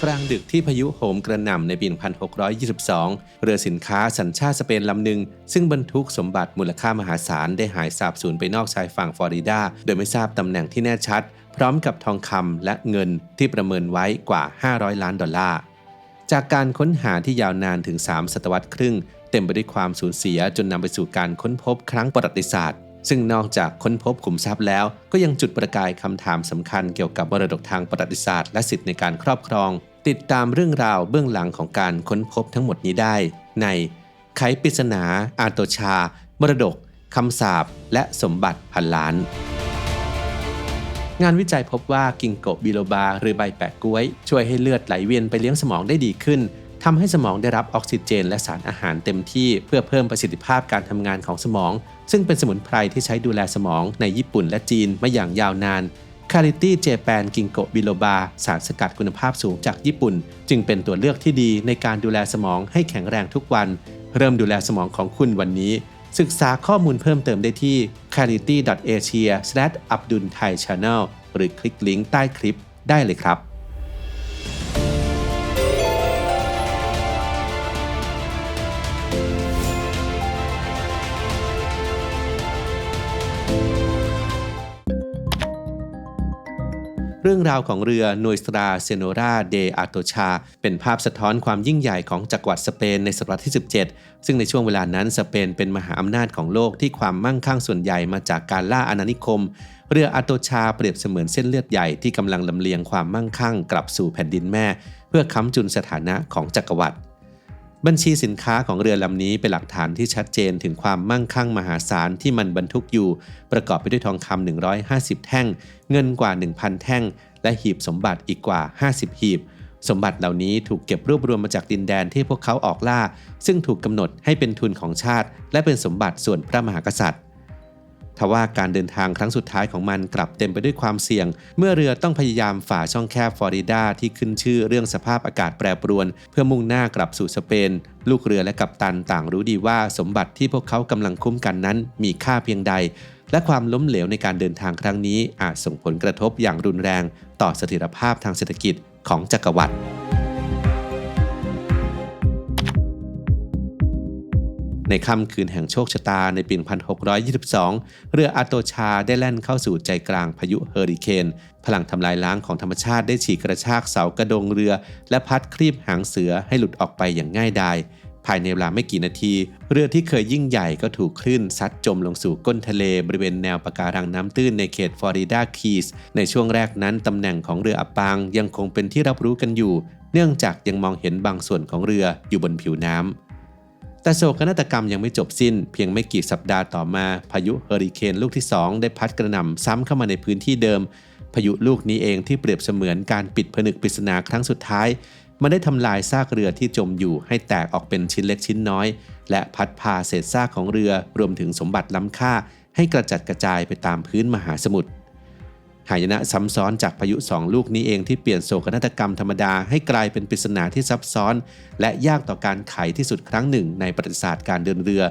กลางดึกที่พายุโหมกระหน่ำในปี 1622 เรือสินค้าสัญชาติสเปนลำหนึ่งซึ่งบรรทุกสมบัติมูลค่ามหาศาลได้หายสาบสูญไปนอกชายฝั่งฟลอริดาโดยไม่ทราบตำแหน่งที่แน่ชัดพร้อมกับทองคำและเงินที่ประเมินไว้กว่า$500 ล้านจากการค้นหาที่ยาวนานถึง3 ศตวรรษครึ่งเต็มไปด้วยความสูญเสียจนนำไปสู่การค้นพบครั้งประวัติศาสตร์ซึ่งนอกจากค้นพบขุมทรัพย์แล้วก็ยังจุดประกายคำถามสำคัญเกี่ยวกับมรดกทางประวัติศาสตร์และสิทธิในการครอบครองติดตามเรื่องราวเบื้องหลังของการค้นพบทั้งหมดนี้ได้ในไขปริศนาอาโตชามรดกคำสาปและสมบัติพันล้านงานวิจัยพบว่ากิงโกบิโลบาหรือใบแปะก๊วยช่วยให้เลือดไหลเวียนไปเลี้ยงสมองได้ดีขึ้นทำให้สมองได้รับออกซิเจนและสารอาหารเต็มที่เพื่อเพิ่มประสิทธิภาพการทำงานของสมองซึ่งเป็นสมุนไพรที่ใช้ดูแลสมองในญี่ปุ่นและจีนมาอย่างยาวนานคาริตี้เจแปนกิงโกบิโลบาสารสกัดคุณภาพสูงจากญี่ปุ่นจึงเป็นตัวเลือกที่ดีในการดูแลสมองให้แข็งแรงทุกวันเริ่มดูแลสมองของคุณวันนี้ศึกษาข้อมูลเพิ่มเติมได้ที่ charity.asia/abdulthai-channel หรือคลิกลิงก์ใต้คลิปได้เลยครับเรื่องราวของเรือโนยสตราเซโนราเดอาโตชาเป็นภาพสะท้อนความยิ่งใหญ่ของจักรวรรดิสเปนในศตวรรษที่ 17 ซึ่งในช่วงเวลานั้นสเปนเป็นมหาอำนาจของโลกที่ความมั่งคั่งส่วนใหญ่มาจากการล่าอาณานิคมเรืออาโตชาเปรียบเสมือนเส้นเลือดใหญ่ที่กำลังลำเลียงความมั่งคั่งกลับสู่แผ่นดินแม่เพื่อค้ำจุนสถานะของจักรวรรดิบัญชีสินค้าของเรือลำนี้เป็นหลักฐานที่ชัดเจนถึงความมั่งคั่งมหาศาลที่มันบรรทุกอยู่ประกอบไปด้วยทองคำ150 แท่งเงินกว่า 1,000 แท่งและหีบสมบัติอีกกว่า50หีบสมบัติเหล่านี้ถูกเก็บรวบรวมมาจากดินแดนที่พวกเขาออกล่าซึ่งถูกกำหนดให้เป็นทุนของชาติและเป็นสมบัติส่วนพระมหากษัตริย์ทว่าการเดินทางครั้งสุดท้ายของมันกลับเต็มไปด้วยความเสี่ยงเมื่อเรือต้องพยายามฝ่าช่องแคบฟลอริดาที่ขึ้นชื่อเรื่องสภาพอากาศแปรปรวนเพื่อมุ่งหน้ากลับสู่สเปนลูกเรือและกัปตันต่างรู้ดีว่าสมบัติที่พวกเขากำลังคุ้มกันนั้นมีค่าเพียงใดและความล้มเหลวในการเดินทางครั้งนี้อาจส่งผลกระทบอย่างรุนแรงต่อเสถียรภาพทางเศรษฐกิจของจักรวรรดิในค่ำคืนแห่งโชคชะตาในปี 1622 เรืออาโตชาได้แล่นเข้าสู่ใจกลางพายุเฮอริเคนพลังทำลายล้างของธรรมชาติได้ฉีกกระชากเสากระดงเรือและพัดคลีบหางเสือให้หลุดออกไปอย่างง่ายดายภายในเวลาไม่กี่นาทีเรือที่เคยยิ่งใหญ่ก็ถูกคลื่นซัดจมลงสู่ก้นทะเลบริเวณแนวปะการังน้ำตื้นในเขตฟลอริดาคีสในช่วงแรกนั้นตำแหน่งของเรืออับปางยังคงเป็นที่รับรู้กันอยู่เนื่องจากยังมองเห็นบางส่วนของเรืออยู่บนผิวน้ำแต่โศกนาฏกรรมยังไม่จบสิ้นเพียงไม่กี่สัปดาห์ต่อมาพายุเฮอริเคนลูกที่2ได้พัดกระหน่ำซ้ำเข้ามาในพื้นที่เดิมพายุลูกนี้เองที่เปรียบเสมือนการปิดผนึกปริศนาครั้งสุดท้ายมันได้ทำลายซากเรือที่จมอยู่ให้แตกออกเป็นชิ้นเล็กชิ้นน้อยและพัดพาเศษซากของเรือรวมถึงสมบัติล้ำค่าให้กระจัดกระจายไปตามพื้นมหาสมุทรหายนะซ้ำซ้อนจากพายุ2ลูกนี้เองที่เปลี่ยนโศกนาฏกรรมธรรมดาให้กลายเป็นปริศนาที่ซับซ้อนและยากต่อการไขที่สุดครั้งหนึ่งในประวัติศาสตร์การเดินเรือ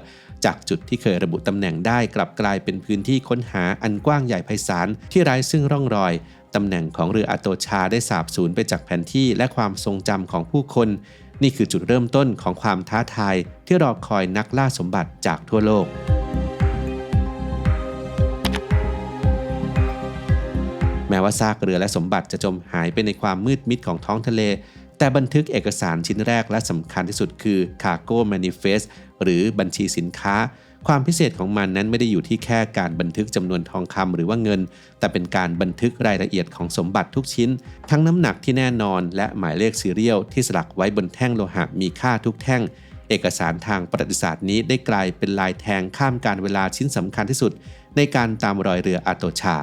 จากจุดที่เคยระบุตำแหน่งได้กลับกลายเป็นพื้นที่ค้นหาอันกว้างใหญ่ไพศาลที่ไร้ซึ่งร่องรอยตำแหน่งของเรืออาโตชาได้สาบสูญไปจากแผนที่และความทรงจำของผู้คนนี่คือจุดเริ่มต้นของความท้าทายที่รอคอยนักล่าสมบัติจากทั่วโลกแม้ว่าซากเรือและสมบัติจะจมหายไปในความมืดมิดของท้องทะเลแต่บันทึกเอกสารชิ้นแรกและสำคัญที่สุดคือ Cargo Manifest หรือบัญชีสินค้าความพิเศษของมันนั้นไม่ได้อยู่ที่แค่การบันทึกจำนวนทองคำหรือว่าเงินแต่เป็นการบันทึกรายละเอียดของสมบัติทุกชิ้นทั้งน้ำหนักที่แน่นอนและหมายเลขซีเรียลที่สลักไว้บนแท่งโลหะมีค่าทุกแท่งเอกสารทางประวัติศาสตร์นี้ได้กลายเป็นลายแทงข้ามกาลเวลาชิ้นสำคัญที่สุดในการตามรอยเรืออาโตชา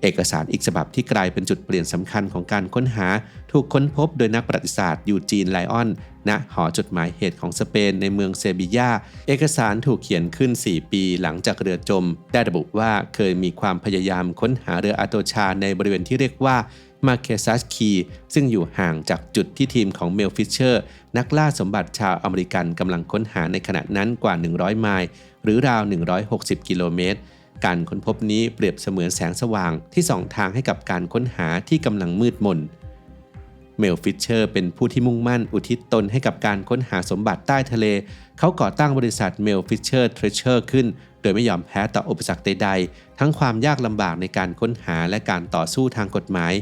เอกสารอีกฉบับที่กลายเป็นจุดเปลี่ยนสำคัญของการค้นหาถูกค้นพบโดยนักประวัติศาสตร์ยูจีนไลออนณหอจดหมายเหตุของสเปนในเมืองเซบียาเอกสารถูกเขียนขึ้น4ปีหลังจากเรือจมได้ระบุว่าเคยมีความพยายามค้นหาเรืออาโตชาในบริเวณที่เรียกว่ามาเคซัสคีซึ่งอยู่ห่างจากจุดที่ทีมของเมลฟิชเชอร์นักล่าสมบัติชาวอเมริกันกำลังค้นหาในขณะนั้นกว่า100ไมล์หรือราว160กิโลเมตรการค้นพบนี้เปรียบเสมือนแสงสว่างที่ส่องทางให้กับการค้นหาที่กำลังมืดมน เมลฟิชเชอร์เป็นผู้ที่มุ่งมั่นอุทิศตนให้กับการค้นหาสมบัติใต้ทะเลเขาก่อตั้งบริษัทเมลฟิชเชอร์เทรเชอร์ขึ้นโดยไม่ยอมแพ้ต่ออุปสรรคใดๆทั้งความยากลำบากในการค้นหาและการต่อสู้ทางกฎหมาย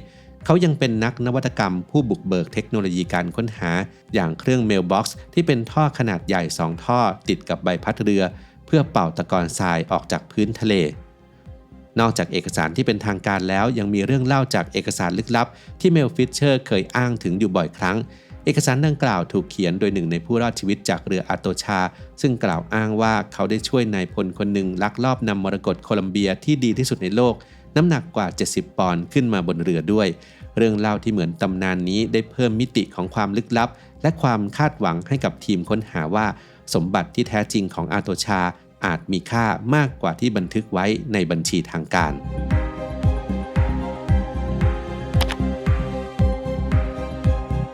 เขายังเป็นนักนวัตกรรมผู้บุกเบิกเทคโนโลยีการค้นหาอย่างเครื่องเมลบ็อกซ์ที่เป็นท่อขนาดใหญ่2ท่อติดกับใบพัดเรือเพื่อเป่าตะกอนทรายออกจากพื้นทะเลนอกจากเอกสารที่เป็นทางการแล้วยังมีเรื่องเล่าจากเอกสารลึกลับที่เมลฟิชเชอร์เคยอ้างถึงอยู่บ่อยครั้งเอกสารดังกล่าวถูกเขียนโดยหนึ่งในผู้รอดชีวิตจากเรืออาโตชาซึ่งกล่าวอ้างว่าเขาได้ช่วยนายพลคนหนึ่งลักลอบนำมรกตโคลัมเบียที่ดีที่สุดในโลกน้ำหนักกว่า70ปอนด์ขึ้นมาบนเรือด้วยเรื่องเล่าที่เหมือนตำนานนี้ได้เพิ่มมิติของความลึกลับและความคาดหวังให้กับทีมค้นหาว่าสมบัติที่แท้จริงของอาโตชาอาจมีค่ามากกว่าที่บันทึกไว้ในบัญชีทางการ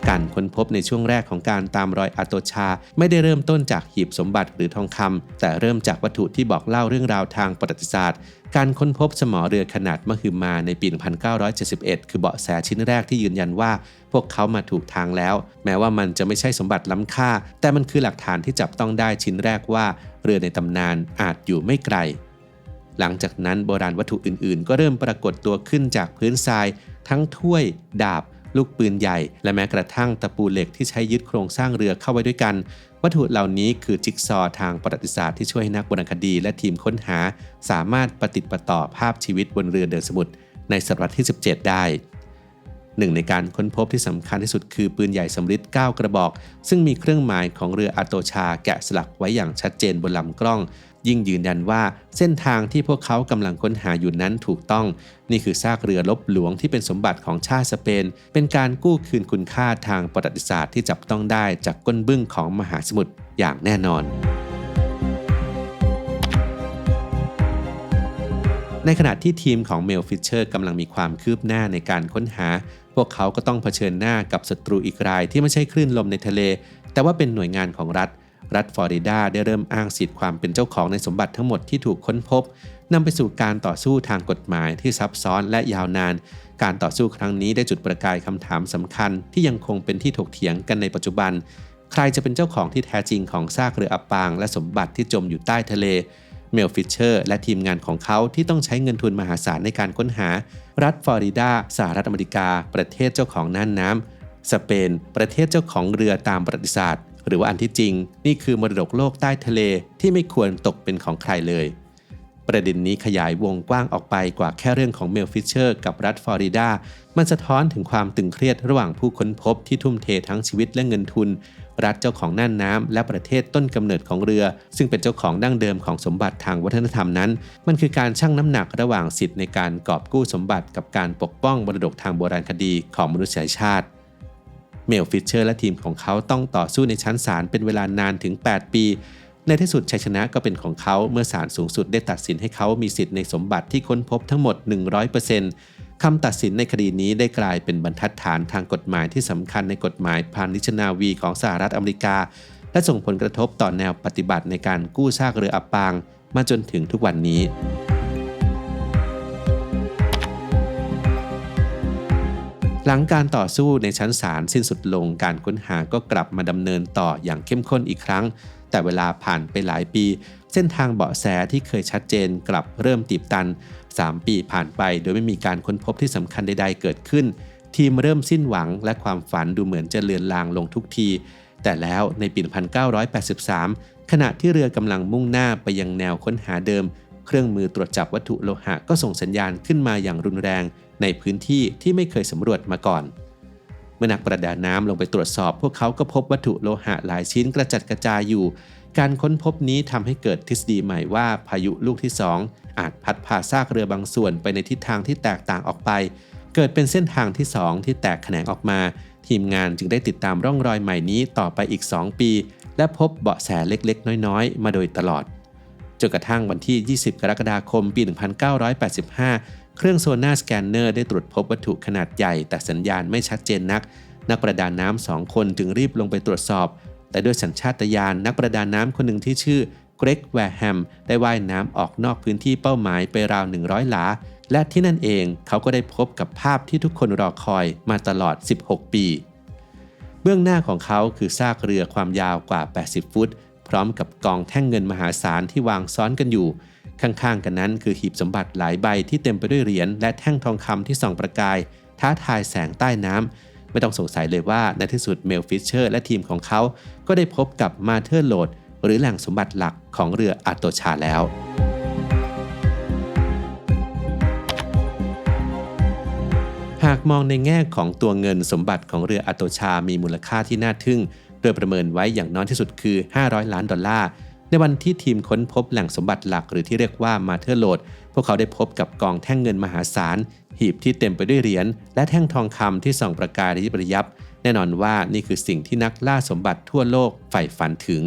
การค้นพบในช่วงแรกของการตามรอยอาโตชาไม่ได้เริ่มต้นจากหีบสมบัติหรือทองคำแต่เริ่มจากวัตถุที่บอกเล่าเรื่องราวทางประวัติศาสตร์การค้นพบสมอเรือขนาดมหึมาในปี 1971 คือเบาะแสชิ้นแรกที่ยืนยันว่าพวกเขามาถูกทางแล้วแม้ว่ามันจะไม่ใช่สมบัติล้ำค่าแต่มันคือหลักฐานที่จับต้องได้ชิ้นแรกว่าเรือในตำนานอาจอยู่ไม่ไกลหลังจากนั้นโบราณวัตถุอื่นๆก็เริ่มปรากฏตัวขึ้นจากพื้นทรายทั้งถ้วยดาบลูกปืนใหญ่และแม้กระทั่งตะปูเหล็กที่ใช้ยึดโครงสร้างเรือเข้าไว้ด้วยกันวัตถุเหล่านี้คือจิ๊กซอว์ทางประวัติศาสตร์ที่ช่วยให้นักโบราณคดีและทีมค้นหาสามารถประติดประต่อภาพชีวิตบนเรือเดินสมุทรในศตวรรษที่ 17 ได้หนึ่งในการค้นพบที่สำคัญที่สุดคือปืนใหญ่สำริด9 กระบอกซึ่งมีเครื่องหมายของเรืออาโตชาแกะสลักไว้อย่างชัดเจนบนลำกล้องยิ่งยืนยันว่าเส้นทางที่พวกเขากำลังค้นหาอยู่นั้นถูกต้องนี่คือซากเรือรบหลวงที่เป็นสมบัติของชาติสเปนเป็นการกู้คืนคุณค่าทางประวัติศาสตร์ที่จับต้องได้จากก้นบึ้งของมหาสมุทรอย่างแน่นอนในขณะที่ทีมของเมลฟิชเชอร์กำลังมีความคืบหน้าในการค้นหาพวกเขาก็ต้องเผชิญหน้ากับศัตรูอีกรายที่ไม่ใช่คลื่นลมในทะเลแต่ว่าเป็นหน่วยงานของรัฐฟลอริดาได้เริ่มอ้างสิทธิ์ความเป็นเจ้าของในสมบัติทั้งหมดที่ถูกค้นพบนำไปสู่การต่อสู้ทางกฎหมายที่ซับซ้อนและยาวนานการต่อสู้ครั้งนี้ได้จุดประกายคำถามสำคัญที่ยังคงเป็นที่ถกเถียงกันในปัจจุบันใครจะเป็นเจ้าของที่แท้จริงของซากเรืออับปางและสมบัติที่จมอยู่ใต้ทะเลเมลฟิชเชอร์และทีมงานของเขาที่ต้องใช้เงินทุนมหาศาลในการค้นหารัฐฟลอริดาสหรัฐอเมริกาประเทศเจ้าของน่านน้ำสเปนประเทศเจ้าของเรือตามประวัติศาสตร์หรือว่าอันที่จริงนี่คือมรดกโลกใต้ทะเลที่ไม่ควรตกเป็นของใครเลยประเด็นนี้ขยายวงกว้างออกไปกว่าแค่เรื่องของเมลฟิชเชอร์กับรัฐฟลอริดามันสะท้อนถึงความตึงเครียดระหว่างผู้ค้นพบที่ทุ่มเททั้งชีวิตและเงินทุนรัฐเจ้าของน่านน้ำและประเทศต้นกำเนิดของเรือซึ่งเป็นเจ้าของดั้งเดิมของสมบัติทางวัฒนธรรมนั้นมันคือการชั่งน้ำหนักระหว่างสิทธิ์ในการกอบกู้สมบัติกับการปกป้องมรดกทางโบราณคดีของมนุษยชาติเมลฟิชเชอร์และทีมของเขาต้องต่อสู้ในชั้นศาลเป็นเวลานานถึง8 ปีในที่สุดชัยชนะก็เป็นของเขาเมื่อศาลสูงสุดได้ตัดสินให้เขามีสิทธิ์ในสมบัติที่ค้นพบทั้งหมด 100%คำตัดสินในคดีนี้ได้กลายเป็นบรรทัดฐานทางกฎหมายที่สำคัญในกฎหมายพาณิชย์นาวีของสหรัฐอเมริกาและส่งผลกระทบต่อแนวปฏิบัติในการกู้ซากเรืออับปางมาจนถึงทุกวันนี้หลังการต่อสู้ในชั้นศาลสิ้นสุดลงการค้นหาก็กลับมาดำเนินต่ออย่างเข้มข้นอีกครั้งแต่เวลาผ่านไปหลายปีเส้นทางเบาะแสที่เคยชัดเจนกลับเริ่มตีบตัน3 ปีผ่านไปโดยไม่มีการค้นพบที่สำคัญใดๆเกิดขึ้นทีมเริ่มสิ้นหวังและความฝันดูเหมือนจะเลือนลางลงทุกทีแต่แล้วในปี 1983 ขณะที่เรือกำลังมุ่งหน้าไปยังแนวค้นหาเดิมเครื่องมือตรวจจับวัตถุโลหะก็ส่งสัญญาณขึ้นมาอย่างรุนแรงในพื้นที่ที่ไม่เคยสำรวจมาก่อนเมื่อนักประดาน้ำลงไปตรวจสอบพวกเขาก็พบวัตถุโลหะหลายชิ้นกระจัดกระจายอยู่การค้นพบนี้ทำให้เกิดทฤษฎีใหม่ว่าพายุลูกที่2อาจพัดพาซากเรือบางส่วนไปในทิศทางที่แตกต่างออกไปเกิดเป็นเส้นทางที่2ที่แตกแขนงออกมาทีมงานจึงได้ติดตามร่องรอยใหม่นี้ต่อไปอีก2 ปีและพบเบาะแสเล็กๆน้อยๆมาโดยตลอดจนกระทั่งวันที่ 20 กรกฎาคม ปี 1985 เครื่องโซน่าสแกนเนอร์ได้ตรวจพบวัตถุขนาดใหญ่แต่สัญญาณไม่ชัดเจนนักประดาน้ำ2 คนจึงรีบลงไปตรวจสอบแต่ด้วยสัญชาตญาณนักประดาน้ำคนหนึ่งที่ชื่อเกรกแวร์แฮมได้ว่ายน้ำออกนอกพื้นที่เป้าหมายไปราว100 หลาและที่นั่นเองเขาก็ได้พบกับภาพที่ทุกคนรอคอยมาตลอด16 ปี เบื้องหน้าของเขาคือซากเรือความยาวกว่า80ฟุตพร้อมกับกองแท่งเงินมหาศาลที่วางซ้อนกันอยู่ข้างๆกันนั้นคือหีบสมบัติหลายใบที่เต็มไปด้วยเหรียญและแท่งทองคำที่ส่องประกายท้าทายแสงใต้น้ำไม่ต้องสงสัยเลยว่าในที่สุดเมลฟิชเชอร์และทีมของเขาก็ได้พบกับมาเธอร์โหลดหรือแหล่งสมบัติหลักของเรืออาโตชาแล้วหากมองในแง่ของตัวเงินสมบัติของเรืออาโตชามีมูลค่าที่น่าทึ่งโดยประเมินไว้อย่างน้อยที่สุดคือ$500 ล้านในวันที่ทีมค้นพบแหล่งสมบัติหลักหรือที่เรียกว่ามาเธอร์โหลดพวกเขาได้พบกับกองแท่งเงินมหาศาลหีบที่เต็มไปด้วยเหรียญและแท่งทองคำที่ส่องประกายระยิบระยับแน่นอนว่านี่คือสิ่งที่นักล่าสมบัติทั่วโลกใฝ่ฝันถึง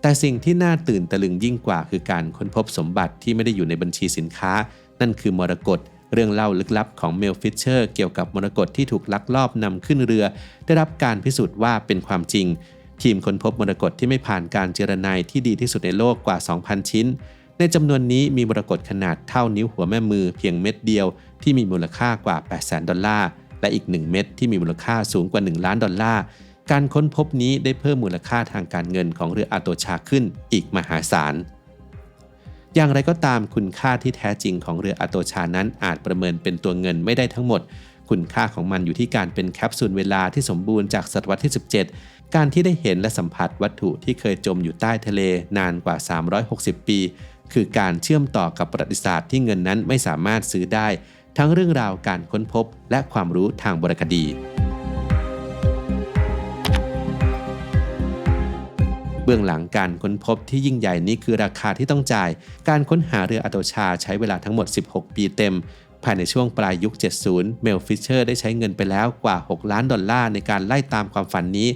แต่สิ่งที่น่าตื่นตะลึงยิ่งกว่าคือการค้นพบสมบัติที่ไม่ได้อยู่ในบัญชีสินค้านั่นคือมรกตเรื่องเล่าลึกลับของเมลฟิชเชอร์เกี่ยวกับมรกตที่ถูกลักลอบนำขึ้นเรือได้รับการพิสูจน์ว่าเป็นความจริงทีมค้นพบมรกตที่ไม่ผ่านการเจรไนที่ดีที่สุดในโลกกว่า 2,000 ชิ้นในจำนวนนี้มีมรกตขนาดเท่านิ้วหัวแม่มือเพียงเม็ดเดียวที่มีมูลค่ากว่า$800,000และอีก1เม็ดที่มีมูลค่าสูงกว่า$1 ล้านการค้นพบนี้ได้เพิ่มมูลค่าทางการเงินของเรืออาโตชาขึ้นอีกมหาศาลอย่างไรก็ตามคุณค่าที่แท้จริงของเรืออาโตชานั้นอาจประเมินเป็นตัวเงินไม่ได้ทั้งหมดคุณค่าของมันอยู่ที่การเป็นแคปซูลเวลาที่สมบูรณ์จากศตวรรษที่ 17การที่ได้เห็นและสัมผัสวัตถุที่เคยจมอยู่ใต้ทะเลนานกว่า360ปีคือการเชื่อมต่อกับประวัติศาสตร์ที่เงินนั้นไม่สามารถซื้อได้ทั้งเรื่องราวการค้นพบและความรู้ทางโบราณคดีเบื้องหลังการค้นพบที่ยิ่งใหญ่นี้คือราคาที่ต้องจ่ายการค้นหาเรืออาโตชาใช้เวลาทั้งหมด16ปีเต็มภายในช่วงปลายยุค 70 เมลฟิชเชอร์ได้ใช้เงินไปแล้วกว่า$6 ล้านในการไล่ตามความฝันนี้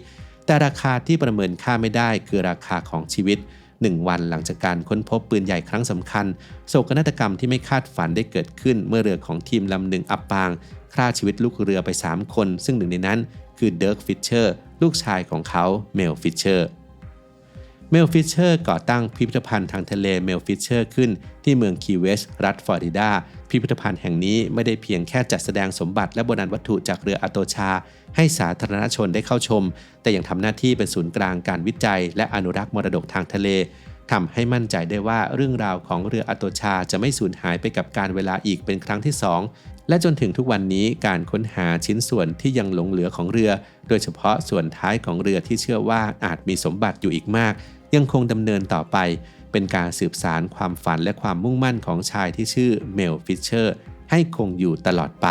แต่ราคาที่ประเมินค่าไม่ได้คือราคาของชีวิต1วันหลังจากการค้นพบปืนใหญ่ครั้งสำคัญโศกนาฏกรรมที่ไม่คาดฝันได้เกิดขึ้นเมื่อเรือของทีมลำหนึ่งอับปางฆ่าชีวิตลูกเรือไป3คนซึ่งหนึ่งในนั้นคือเดิร์กฟิชเชอร์ลูกชายของเขาเมลฟิชเชอร์ก่อตั้งพิพิธภัณฑ์ทางทะเลเมลฟิชเชอร์ขึ้นที่เมืองคีย์เวสต์รัฐฟลอริดาพิพิธภัณฑ์แห่งนี้ไม่ได้เพียงแค่จัดแสดงสมบัติและโบราณวัตถุจากเรืออาโตชาให้สาธารณชนได้เข้าชมแต่ยังทำหน้าที่เป็นศูนย์กลางการวิจัยและอนุรักษ์มรดกทางทะเลทำให้มั่นใจได้ว่าเรื่องราวของเรืออาโตชาจะไม่สูญหายไปกับการเวลาอีกเป็นครั้งที่2และจนถึงทุกวันนี้การค้นหาชิ้นส่วนที่ยังหลงเหลือของเรือโดยเฉพาะส่วนท้ายของเรือที่เชื่อว่าอาจมีสมบัติอยู่อีกมากยังคงดำเนินต่อไปเป็นการสืบสานความฝันและความมุ่งมั่นของชายที่ชื่อเมลฟิชเชอร์ให้คงอยู่ตลอดไป